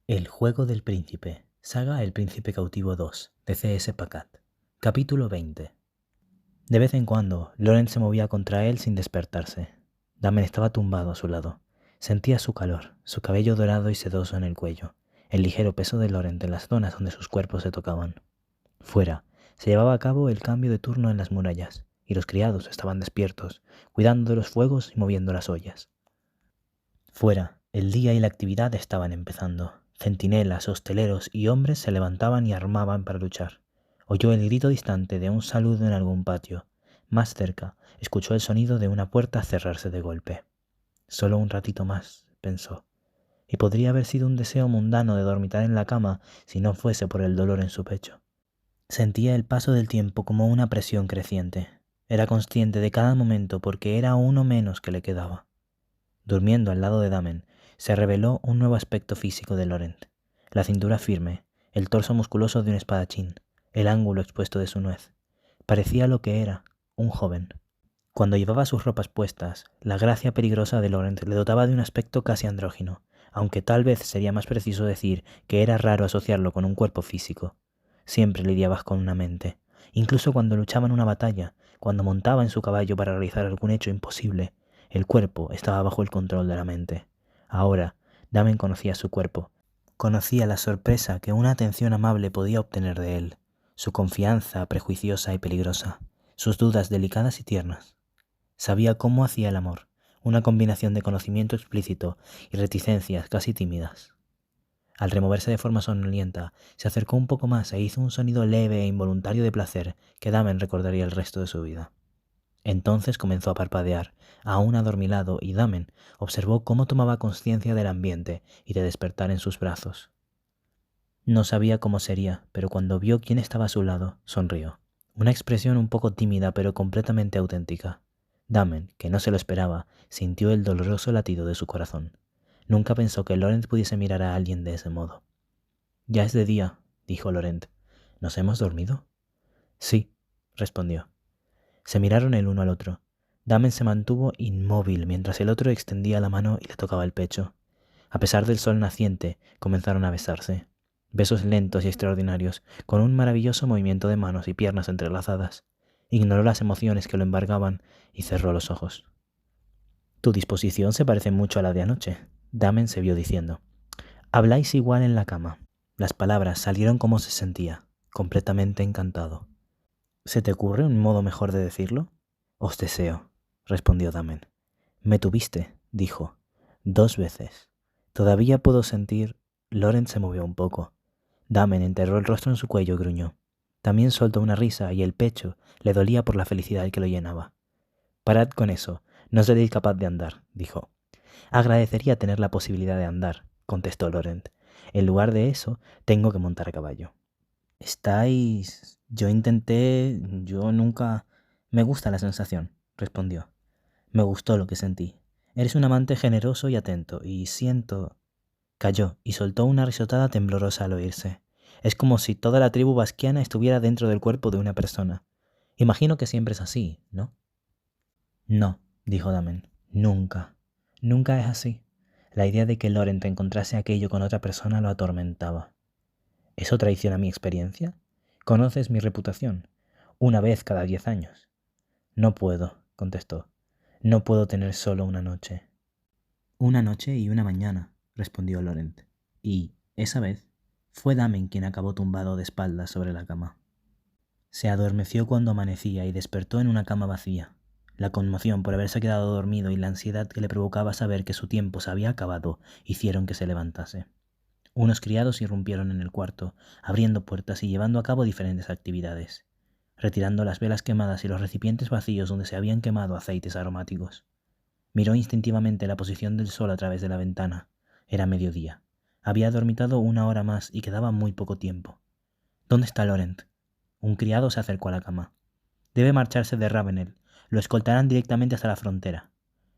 El juego del príncipe. Saga El príncipe cautivo 2, de C.S. Pacat. Capítulo 20. De vez en cuando, Loren se movía contra él sin despertarse. Damen estaba tumbado a su lado. Sentía su calor, su cabello dorado y sedoso en el cuello, el ligero peso de Loren en las zonas donde sus cuerpos se tocaban. Fuera, se llevaba a cabo el cambio de turno en las murallas, y los criados estaban despiertos, cuidando de los fuegos y moviendo las ollas. Fuera, el día y la actividad estaban empezando. Centinelas, hosteleros y hombres se levantaban y armaban para luchar. Oyó el grito distante de un saludo en algún patio. Más cerca, escuchó el sonido de una puerta cerrarse de golpe. Solo un ratito más, pensó. Y podría haber sido un deseo mundano de dormitar en la cama si no fuese por el dolor en su pecho. Sentía el paso del tiempo como una presión creciente. Era consciente de cada momento porque era uno menos que le quedaba. Durmiendo al lado de Damen, se reveló un nuevo aspecto físico de Laurent. La cintura firme, el torso musculoso de un espadachín, el ángulo expuesto de su nuez. Parecía lo que era, un joven. Cuando llevaba sus ropas puestas, la gracia peligrosa de Laurent le dotaba de un aspecto casi andrógino, aunque tal vez sería más preciso decir que era raro asociarlo con un cuerpo físico. Siempre lidiaba con una mente. Incluso cuando luchaba en una batalla, cuando montaba en su caballo para realizar algún hecho imposible, el cuerpo estaba bajo el control de la mente. Ahora, Damen conocía su cuerpo. Conocía la sorpresa que una atención amable podía obtener de él, su confianza prejuiciosa y peligrosa, sus dudas delicadas y tiernas. Sabía cómo hacía el amor, una combinación de conocimiento explícito y reticencias casi tímidas. Al removerse de forma sonolienta, se acercó un poco más e hizo un sonido leve e involuntario de placer que Damen recordaría el resto de su vida. Entonces comenzó a parpadear, aún adormilado, y Damen observó cómo tomaba conciencia del ambiente y de despertar en sus brazos. No sabía cómo sería, pero cuando vio quién estaba a su lado, sonrió. Una expresión un poco tímida pero completamente auténtica. Damen, que no se lo esperaba, sintió el doloroso latido de su corazón. Nunca pensó que Laurent pudiese mirar a alguien de ese modo. «Ya es de día», dijo Laurent. «¿Nos hemos dormido?» «Sí», respondió. Se miraron el uno al otro. Damen se mantuvo inmóvil mientras el otro extendía la mano y le tocaba el pecho. A pesar del sol naciente, comenzaron a besarse. Besos lentos y extraordinarios, con un maravilloso movimiento de manos y piernas entrelazadas. Ignoró las emociones que lo embargaban y cerró los ojos. «Tu disposición se parece mucho a la de anoche», Damen se vio diciendo. «Habláis igual en la cama». Las palabras salieron como se sentía, completamente encantado. «¿Se te ocurre un modo mejor de decirlo?» «Os deseo», respondió Damen. «Me tuviste», dijo. «2 veces. Todavía puedo sentir...» Laurent se movió un poco. Damen enterró el rostro en su cuello y gruñó. También soltó una risa y el pecho le dolía por la felicidad que lo llenaba. «Parad con eso. No seréis capaz de andar», dijo. «Agradecería tener la posibilidad de andar», contestó Laurent. «En lugar de eso, tengo que montar a caballo». «Estáis...» Yo nunca... Me gusta la sensación», respondió. «Me gustó lo que sentí. Eres un amante generoso y atento, y siento...» Calló y soltó una risotada temblorosa al oírse. Es como si toda la tribu basquiana estuviera dentro del cuerpo de una persona. Imagino que siempre es así, ¿no? «No», dijo Damen. «Nunca. Nunca es así». La idea de que Laurent encontrase aquello con otra persona lo atormentaba. ¿Eso traiciona mi experiencia? Conoces mi reputación. 1 vez cada 10 años. «No puedo», contestó. «No puedo tener solo una noche». «Una noche y una mañana», respondió Laurent. Y, esa vez, fue Damen quien acabó tumbado de espaldas sobre la cama. Se adormeció cuando amanecía y despertó en una cama vacía. La conmoción por haberse quedado dormido y la ansiedad que le provocaba saber que su tiempo se había acabado hicieron que se levantase. Unos criados irrumpieron en el cuarto, abriendo puertas y llevando a cabo diferentes actividades, retirando las velas quemadas y los recipientes vacíos donde se habían quemado aceites aromáticos. Miró instintivamente la posición del sol a través de la ventana. Era mediodía. Había dormitado 1 hora más y quedaba muy poco tiempo. «¿Dónde está Laurent?» Un criado se acercó a la cama. «Debe marcharse de Ravenel. Lo escoltarán directamente hasta la frontera».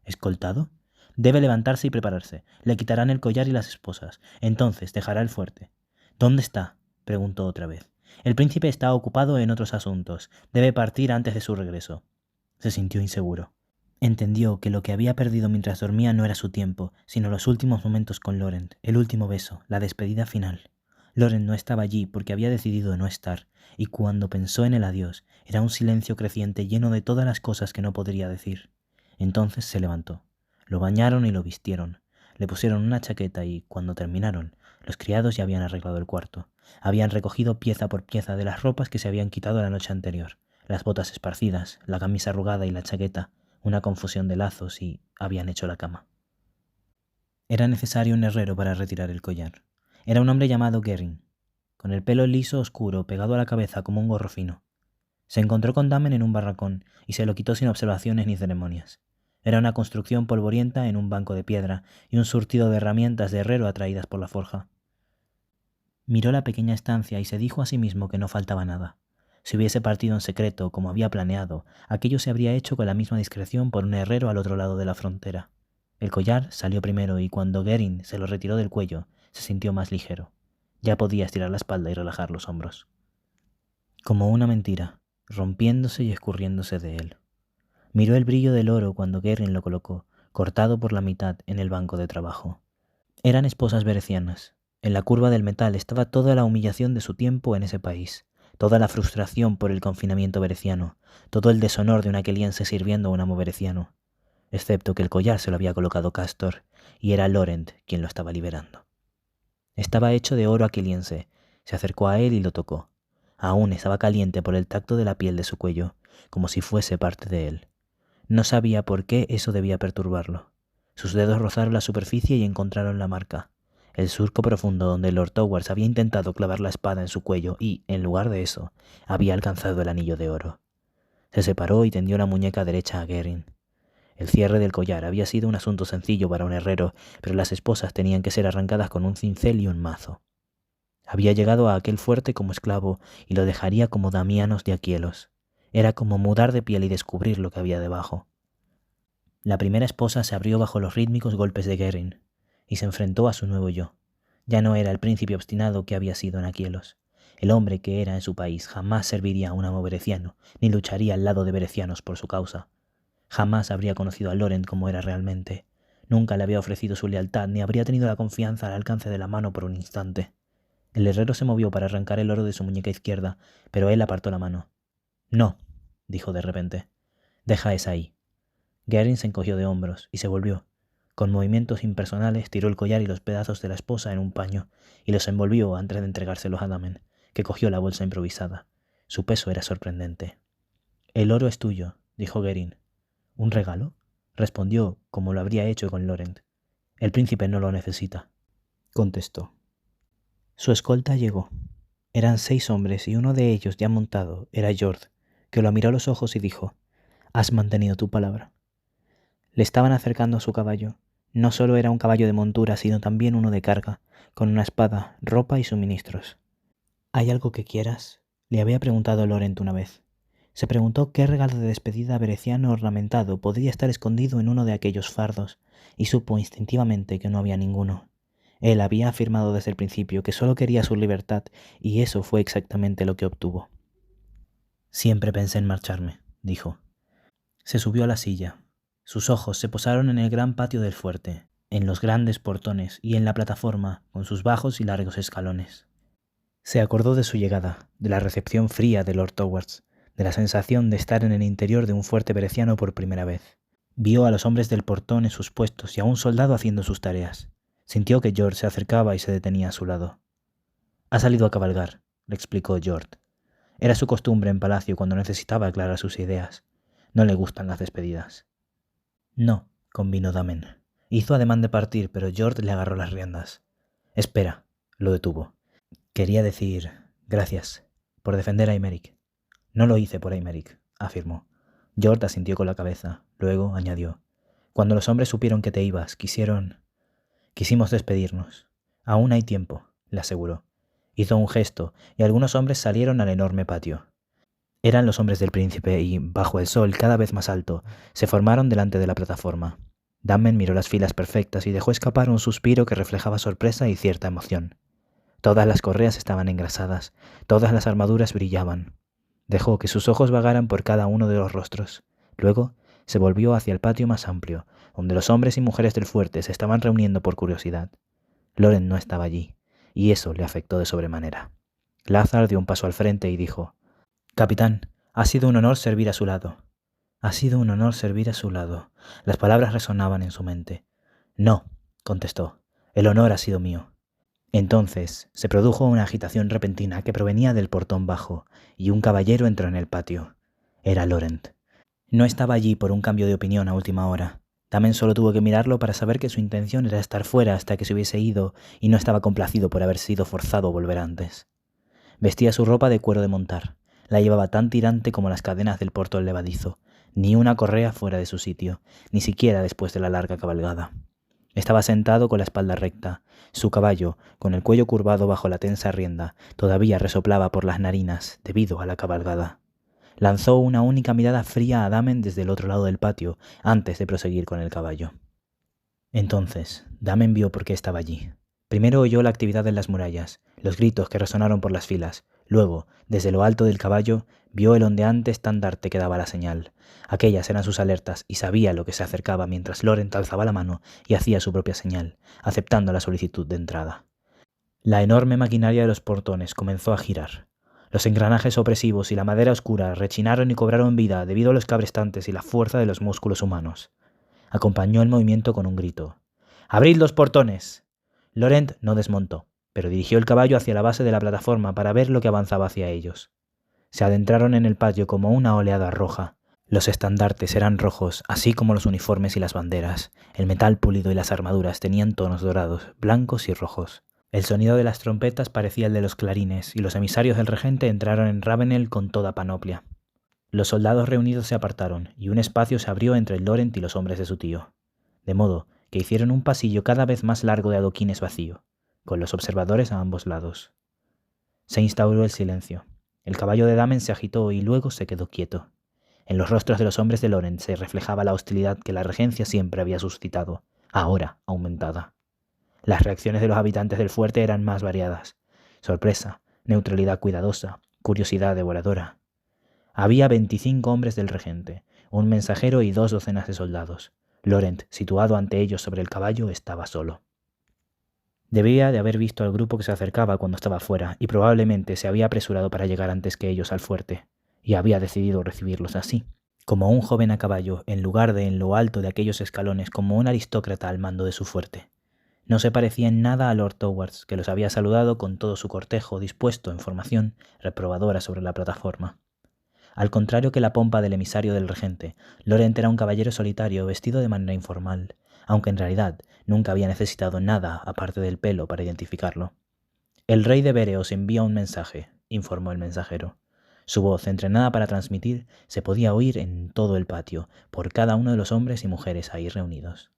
«¿Escoltado?» «Debe levantarse y prepararse. Le quitarán el collar y las esposas. Entonces dejará el fuerte». «¿Dónde está?», preguntó otra vez. «El príncipe está ocupado en otros asuntos. Debe partir antes de su regreso». Se sintió inseguro. Entendió que lo que había perdido mientras dormía no era su tiempo, sino los últimos momentos con Laurent, el último beso, la despedida final. Laurent no estaba allí porque había decidido no estar, y cuando pensó en el adiós, era un silencio creciente lleno de todas las cosas que no podría decir. Entonces se levantó. Lo bañaron y lo vistieron. Le pusieron una chaqueta y, cuando terminaron, los criados ya habían arreglado el cuarto. Habían recogido pieza por pieza de las ropas que se habían quitado la noche anterior, las botas esparcidas, la camisa arrugada y la chaqueta, una confusión de lazos, y habían hecho la cama. Era necesario un herrero para retirar el collar. Era un hombre llamado Guerin, con el pelo liso oscuro pegado a la cabeza como un gorro fino. Se encontró con Damen en un barracón y se lo quitó sin observaciones ni ceremonias. Era una construcción polvorienta en un banco de piedra y un surtido de herramientas de herrero atraídas por la forja. Miró la pequeña estancia y se dijo a sí mismo que no faltaba nada. Si hubiese partido en secreto, como había planeado, aquello se habría hecho con la misma discreción por un herrero al otro lado de la frontera. El collar salió primero y cuando Guerin se lo retiró del cuello, se sintió más ligero. Ya podía estirar la espalda y relajar los hombros. Como una mentira, rompiéndose y escurriéndose de él. Miró el brillo del oro cuando Guerin lo colocó, cortado por la mitad, en el banco de trabajo. Eran esposas berecianas. En la curva del metal estaba toda la humillación de su tiempo en ese país, toda la frustración por el confinamiento bereciano, todo el deshonor de un aqueliense sirviendo a un amo bereciano, excepto que el collar se lo había colocado Castor, y era Laurent quien lo estaba liberando. Estaba hecho de oro aqueliense. Se acercó a él y lo tocó. Aún estaba caliente por el tacto de la piel de su cuello, como si fuese parte de él. No sabía por qué eso debía perturbarlo. Sus dedos rozaron la superficie y encontraron la marca, el surco profundo donde Lord Towers había intentado clavar la espada en su cuello y, en lugar de eso, había alcanzado el anillo de oro. Se separó y tendió la muñeca derecha a Guerin. El cierre del collar había sido un asunto sencillo para un herrero, pero las esposas tenían que ser arrancadas con un cincel y un mazo. Había llegado a aquel fuerte como esclavo y lo dejaría como Damianos de Aquielos. Era como mudar de piel y descubrir lo que había debajo. La primera esposa se abrió bajo los rítmicos golpes de Guerin y se enfrentó a su nuevo yo. Ya no era el príncipe obstinado que había sido en Aquielos. El hombre que era en su país jamás serviría a un amo bereciano, ni lucharía al lado de berecianos por su causa. Jamás habría conocido a Laurent como era realmente. Nunca le había ofrecido su lealtad, ni habría tenido la confianza al alcance de la mano por un instante. El herrero se movió para arrancar el oro de su muñeca izquierda, pero él apartó la mano. «No», dijo de repente. «Deja esa ahí». Guerin se encogió de hombros y se volvió. Con movimientos impersonales tiró el collar y los pedazos de la esposa en un paño y los envolvió antes de entregárselos a Damen, que cogió la bolsa improvisada. Su peso era sorprendente. «El oro es tuyo», dijo Guerin. «¿Un regalo?», respondió, como lo habría hecho con Laurent. «El príncipe no lo necesita», contestó. Su escolta llegó. Eran 6 hombres y uno de ellos, ya montado, era George, que lo miró a los ojos y dijo: «Has mantenido tu palabra». Le estaban acercando a su caballo. No solo era un caballo de montura, sino también uno de carga, con una espada, ropa y suministros. «¿Hay algo que quieras?», le había preguntado Laurent una vez. Se preguntó qué regalo de despedida bereciano ornamentado podría estar escondido en uno de aquellos fardos, y supo instintivamente que no había ninguno. Él había afirmado desde el principio que solo quería su libertad, y eso fue exactamente lo que obtuvo. «Siempre pensé en marcharme», dijo. Se subió a la silla. Sus ojos se posaron en el gran patio del fuerte, en los grandes portones y en la plataforma, con sus bajos y largos escalones. Se acordó de su llegada, de la recepción fría de Lord Towers, de la sensación de estar en el interior de un fuerte bereciano por primera vez. Vio a los hombres del portón en sus puestos y a un soldado haciendo sus tareas. Sintió que George se acercaba y se detenía a su lado. «Ha salido a cabalgar», le explicó George. Era su costumbre en palacio cuando necesitaba aclarar sus ideas. No le gustan las despedidas. «No», convino Damen. Hizo ademán de partir, pero George le agarró las riendas. «Espera», lo detuvo. «Quería decir gracias por defender a Aymeric». «No lo hice por Aymeric», afirmó. George asintió con la cabeza. Luego añadió: «Cuando los hombres supieron que te ibas, quisimos despedirnos. Aún hay tiempo», le aseguró. Hizo un gesto y algunos hombres salieron al enorme patio. Eran los hombres del príncipe y, bajo el sol cada vez más alto, se formaron delante de la plataforma. Damen miró las filas perfectas y dejó escapar un suspiro que reflejaba sorpresa y cierta emoción. Todas las correas estaban engrasadas, todas las armaduras brillaban. Dejó que sus ojos vagaran por cada uno de los rostros. Luego Se volvió hacia el patio más amplio, donde los hombres y mujeres del fuerte se estaban reuniendo por curiosidad. Lorent no estaba allí, y eso le afectó de sobremanera. Lazar dio un paso al frente y dijo: «Capitán, ha sido un honor servir a su lado». «Ha sido un honor servir a su lado». Las palabras resonaban en su mente. «No», contestó, «el honor ha sido mío». Entonces se produjo una agitación repentina que provenía del portón bajo, y un caballero entró en el patio. Era Lorent. No estaba allí por un cambio de opinión a última hora. Damen solo tuvo que mirarlo para saber que su intención era estar fuera hasta que se hubiese ido, y no estaba complacido por haber sido forzado a volver antes. Vestía su ropa de cuero de montar. La llevaba tan tirante como las cadenas del portón levadizo, ni una correa fuera de su sitio, ni siquiera después de la larga cabalgada. Estaba sentado con la espalda recta. Su caballo, con el cuello curvado bajo la tensa rienda, todavía resoplaba por las narinas debido a la cabalgada. Lanzó una única mirada fría a Damen desde el otro lado del patio, antes de proseguir con el caballo. Entonces, Damen vio por qué estaba allí. Primero oyó la actividad en las murallas, los gritos que resonaron por las filas. Luego, desde lo alto del caballo, vio el ondeante estandarte que daba la señal. Aquellas eran sus alertas y sabía lo que se acercaba mientras Lorent alzaba la mano y hacía su propia señal, aceptando la solicitud de entrada. La enorme maquinaria de los portones comenzó a girar. Los engranajes opresivos y la madera oscura rechinaron y cobraron vida debido a los cabrestantes y la fuerza de los músculos humanos. Acompañó el movimiento con un grito. «¡Abrid los portones!». Lorent no desmontó, pero dirigió el caballo hacia la base de la plataforma para ver lo que avanzaba hacia ellos. Se adentraron en el patio como una oleada roja. Los estandartes eran rojos, así como los uniformes y las banderas. El metal pulido y las armaduras tenían tonos dorados, blancos y rojos. El sonido de las trompetas parecía el de los clarines, y los emisarios del regente entraron en Ravenel con toda panoplia. Los soldados reunidos se apartaron, y un espacio se abrió entre Lorent y los hombres de su tío, de modo que hicieron un pasillo cada vez más largo de adoquines vacío, con los observadores a ambos lados. Se instauró el silencio. El caballo de Damen se agitó y luego se quedó quieto. En los rostros de los hombres de Lorent se reflejaba la hostilidad que la regencia siempre había suscitado, ahora aumentada. Las reacciones de los habitantes del fuerte eran más variadas: sorpresa, neutralidad cuidadosa, curiosidad devoradora. Había 25 hombres del regente, un mensajero y 2 docenas de soldados. Lorent, situado ante ellos sobre el caballo, estaba solo. Debía de haber visto al grupo que se acercaba cuando estaba fuera, y probablemente se había apresurado para llegar antes que ellos al fuerte, y había decidido recibirlos así, como un joven a caballo, en lugar de en lo alto de aquellos escalones como un aristócrata al mando de su fuerte. No se parecía en nada a Lord Towers, que los había saludado con todo su cortejo dispuesto en formación reprobadora sobre la plataforma. Al contrario que la pompa del emisario del regente, Lorent era un caballero solitario vestido de manera informal, aunque en realidad nunca había necesitado nada aparte del pelo para identificarlo. «El rey de Bere os envía un mensaje», informó el mensajero. Su voz, entrenada para transmitir, se podía oír en todo el patio, por cada uno de los hombres y mujeres ahí reunidos.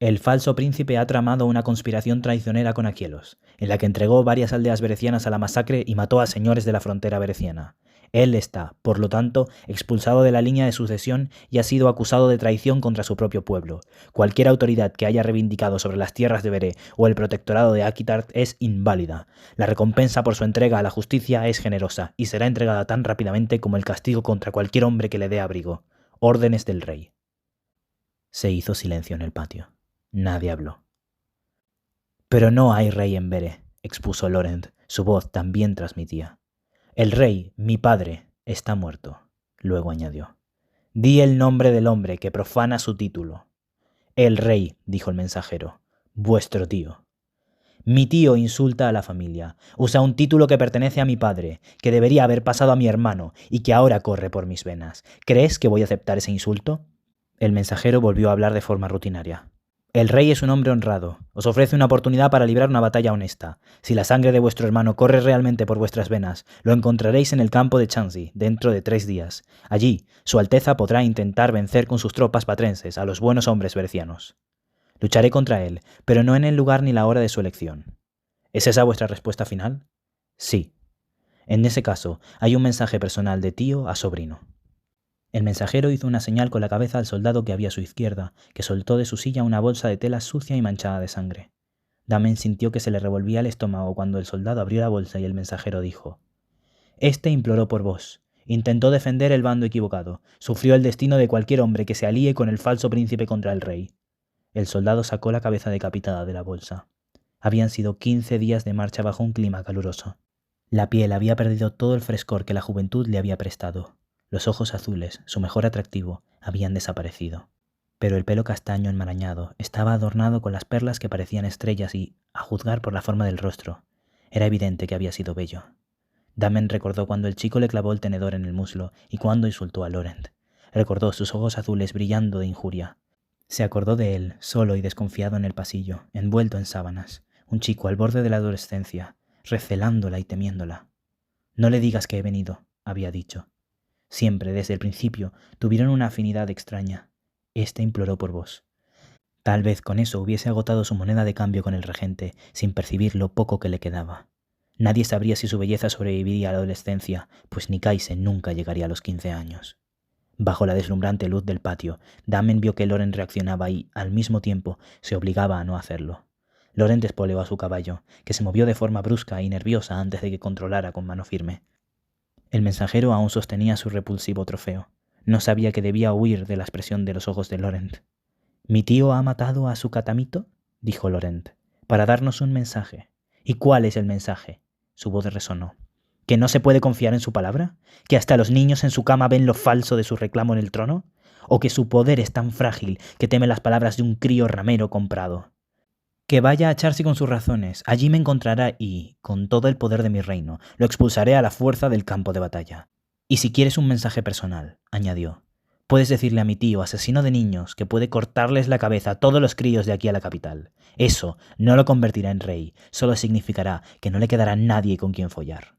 «El falso príncipe ha tramado una conspiración traicionera con Aquielos, en la que entregó varias aldeas berecianas a la masacre y mató a señores de la frontera bereciana. Él está, por lo tanto, expulsado de la línea de sucesión y ha sido acusado de traición contra su propio pueblo. Cualquier autoridad que haya reivindicado sobre las tierras de Bere o el protectorado de Aquitart es inválida. La recompensa por su entrega a la justicia es generosa y será entregada tan rápidamente como el castigo contra cualquier hombre que le dé abrigo. Órdenes del rey». Se hizo silencio en el patio. Nadie habló. «Pero no hay rey en Bere», expuso Lorent. Su voz también transmitía. «El rey, mi padre, está muerto», luego añadió. «Di el nombre del hombre que profana su título». «El rey», dijo el mensajero, «vuestro tío». «Mi tío insulta a la familia. Usa un título que pertenece a mi padre, que debería haber pasado a mi hermano y que ahora corre por mis venas. ¿Crees que voy a aceptar ese insulto?». El mensajero volvió a hablar de forma rutinaria. «El rey es un hombre honrado. Os ofrece una oportunidad para librar una batalla honesta. Si la sangre de vuestro hermano corre realmente por vuestras venas, lo encontraréis en el campo de Chanzy dentro de 3 días. Allí, su Alteza podrá intentar vencer con sus tropas patrenses a los buenos hombres bercianos. Lucharé contra él, pero no en el lugar ni la hora de su elección. ¿Es esa vuestra respuesta final?». «Sí». «En ese caso, hay un mensaje personal de tío a sobrino». El mensajero hizo una señal con la cabeza al soldado que había a su izquierda, que soltó de su silla una bolsa de tela sucia y manchada de sangre. Damen sintió que se le revolvía el estómago cuando el soldado abrió la bolsa y el mensajero dijo: «Este imploró por vos, Intentó defender el bando equivocado. Sufrió el destino de cualquier hombre que se alíe con el falso príncipe contra el rey. El soldado sacó la cabeza decapitada de la bolsa. Habían sido 15 días de marcha bajo un clima caluroso. La piel había perdido todo el frescor que la juventud le había prestado. Los ojos azules, su mejor atractivo, habían desaparecido. Pero el pelo castaño enmarañado estaba adornado con las perlas que parecían estrellas y, a juzgar por la forma del rostro, era evidente que había sido bello. Damen recordó cuando el chico le clavó el tenedor en el muslo y cuando insultó a Laurent. Recordó sus ojos azules brillando de injuria. Se acordó de él, solo y desconfiado en el pasillo, envuelto en sábanas, un chico al borde de la adolescencia, recelándola y temiéndola. «No le digas que he venido», había dicho. Siempre, desde el principio, tuvieron una afinidad extraña. Este imploró por vos. Tal vez con eso hubiese agotado su moneda de cambio con el regente, sin percibir lo poco que le quedaba. Nadie sabría si su belleza sobreviviría a la adolescencia, pues Nicaice nunca llegaría a los 15 años. Bajo la deslumbrante luz del patio, Damen vio que Laurent reaccionaba y, al mismo tiempo, se obligaba a no hacerlo. Laurent espoleó a su caballo, que se movió de forma brusca y nerviosa antes de que controlara con mano firme. El mensajero aún sostenía su repulsivo trofeo. No sabía que debía huir de la expresión de los ojos de Laurent. «¿Mi tío ha matado a su catamito?», dijo Laurent, «para darnos un mensaje». «¿Y cuál es el mensaje?», su voz resonó. ¿Que no se puede confiar en su palabra? ¿Que hasta los niños en su cama ven lo falso de su reclamo en el trono? ¿O que su poder es tan frágil que teme las palabras de un crío ramero comprado? Que vaya a echarse con sus razones, allí me encontrará y, con todo el poder de mi reino, lo expulsaré a la fuerza del campo de batalla. Y si quieres un mensaje personal, añadió, puedes decirle a mi tío, asesino de niños, que puede cortarles la cabeza a todos los críos de aquí a la capital. Eso no lo convertirá en rey, solo significará que no le quedará nadie con quien follar.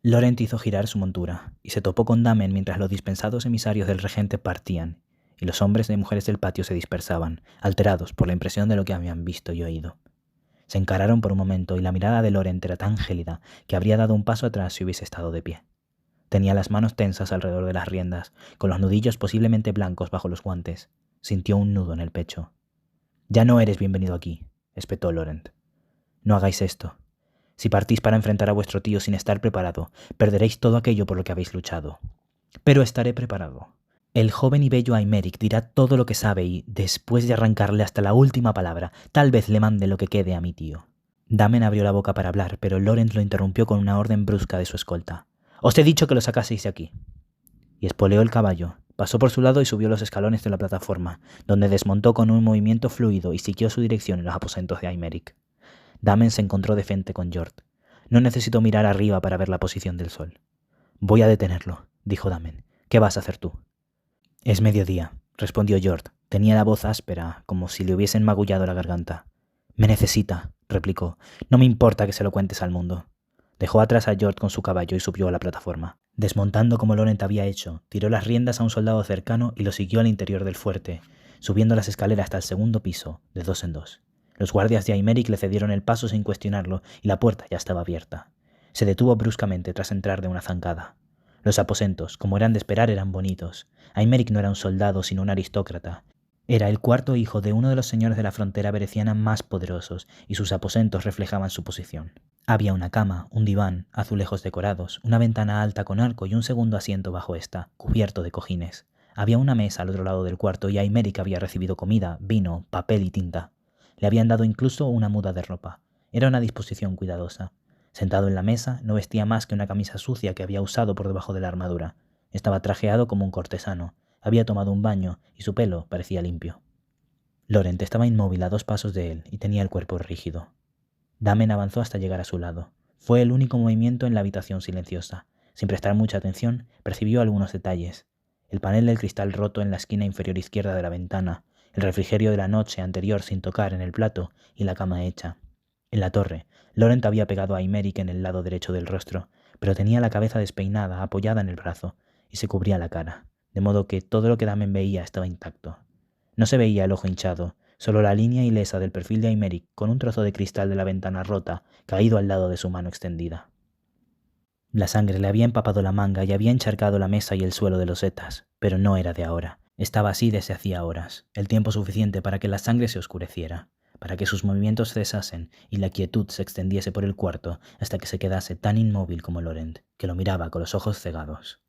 Laurent hizo girar su montura y se topó con Damen mientras los dispensados emisarios del regente partían y los hombres y mujeres del patio se dispersaban, alterados por la impresión de lo que habían visto y oído. Se encararon por un momento y la mirada de Laurent era tan gélida que habría dado un paso atrás si hubiese estado de pie. Tenía las manos tensas alrededor de las riendas, con los nudillos posiblemente blancos bajo los guantes. Sintió un nudo en el pecho. «Ya no eres bienvenido aquí», espetó Laurent. «No hagáis esto. Si partís para enfrentar a vuestro tío sin estar preparado, perderéis todo aquello por lo que habéis luchado. Pero estaré preparado. El joven y bello Aymeric dirá todo lo que sabe y, después de arrancarle hasta la última palabra, tal vez le mande lo que quede a mi tío». Damen abrió la boca para hablar, pero Laurent lo interrumpió con una orden brusca de su escolta. «Os he dicho que lo sacaseis de aquí». Y espoleó el caballo, pasó por su lado y subió los escalones de la plataforma, donde desmontó con un movimiento fluido y siguió su dirección en los aposentos de Aymeric. Damen se encontró de frente con Jord. No necesitó mirar arriba para ver la posición del sol. «Voy a detenerlo», dijo Damen. «¿Qué vas a hacer tú?» «Es mediodía», respondió Jord. Tenía la voz áspera, como si le hubiesen magullado la garganta. «Me necesita», replicó. «No me importa que se lo cuentes al mundo». Dejó atrás a Jord con su caballo y subió a la plataforma. Desmontando como Laurent había hecho, tiró las riendas a un soldado cercano y lo siguió al interior del fuerte, subiendo las escaleras hasta el segundo piso, de dos en dos. Los guardias de Aymeric le cedieron el paso sin cuestionarlo y la puerta ya estaba abierta. Se detuvo bruscamente tras entrar de una zancada. Los aposentos, como eran de esperar, eran bonitos. Aymeric no era un soldado, sino un aristócrata. Era el cuarto hijo de uno de los señores de la frontera bereciana más poderosos, y sus aposentos reflejaban su posición. Había una cama, un diván, azulejos decorados, una ventana alta con arco y un segundo asiento bajo esta, cubierto de cojines. Había una mesa al otro lado del cuarto y Aymeric había recibido comida, vino, papel y tinta. Le habían dado incluso una muda de ropa. Era una disposición cuidadosa. Sentado en la mesa, no vestía más que una camisa sucia que había usado por debajo de la armadura. Estaba trajeado como un cortesano. Había tomado un baño y su pelo parecía limpio. Laurent estaba inmóvil a 2 pasos de él y tenía el cuerpo rígido. Damen avanzó hasta llegar a su lado. Fue el único movimiento en la habitación silenciosa. Sin prestar mucha atención, percibió algunos detalles. El panel del cristal roto en la esquina inferior izquierda de la ventana, el refrigerio de la noche anterior sin tocar en el plato y la cama hecha. En la torre, Laurent había pegado a Aymeric en el lado derecho del rostro, pero tenía la cabeza despeinada, apoyada en el brazo, y se cubría la cara, de modo que todo lo que Damen veía estaba intacto. No se veía el ojo hinchado, solo la línea ilesa del perfil de Aymeric con un trozo de cristal de la ventana rota caído al lado de su mano extendida. La sangre le había empapado la manga y había encharcado la mesa y el suelo de losetas, pero no era de ahora. Estaba así desde hacía horas, el tiempo suficiente para que la sangre se oscureciera. para que sus movimientos cesasen y la quietud se extendiese por el cuarto hasta que se quedase tan inmóvil como Laurent, que lo miraba con los ojos cegados.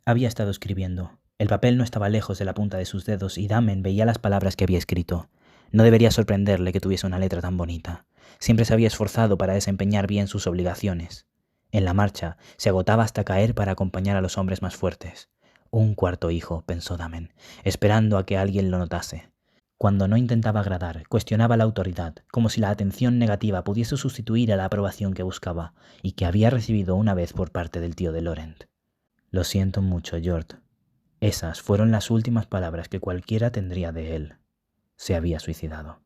Había estado escribiendo. El papel no estaba lejos de la punta de sus dedos y Damen veía las palabras que había escrito. No debería sorprenderle que tuviese una letra tan bonita. Siempre se había esforzado para desempeñar bien sus obligaciones. En la marcha se agotaba hasta caer para acompañar a los hombres más fuertes. Un cuarto hijo, pensó Damen, esperando a que alguien lo notase. Cuando no intentaba agradar, cuestionaba la autoridad, como si la atención negativa pudiese sustituir a la aprobación que buscaba y que había recibido una vez por parte del tío de Laurent. Lo siento mucho, George. Esas fueron las últimas palabras que cualquiera tendría de él. Se había suicidado.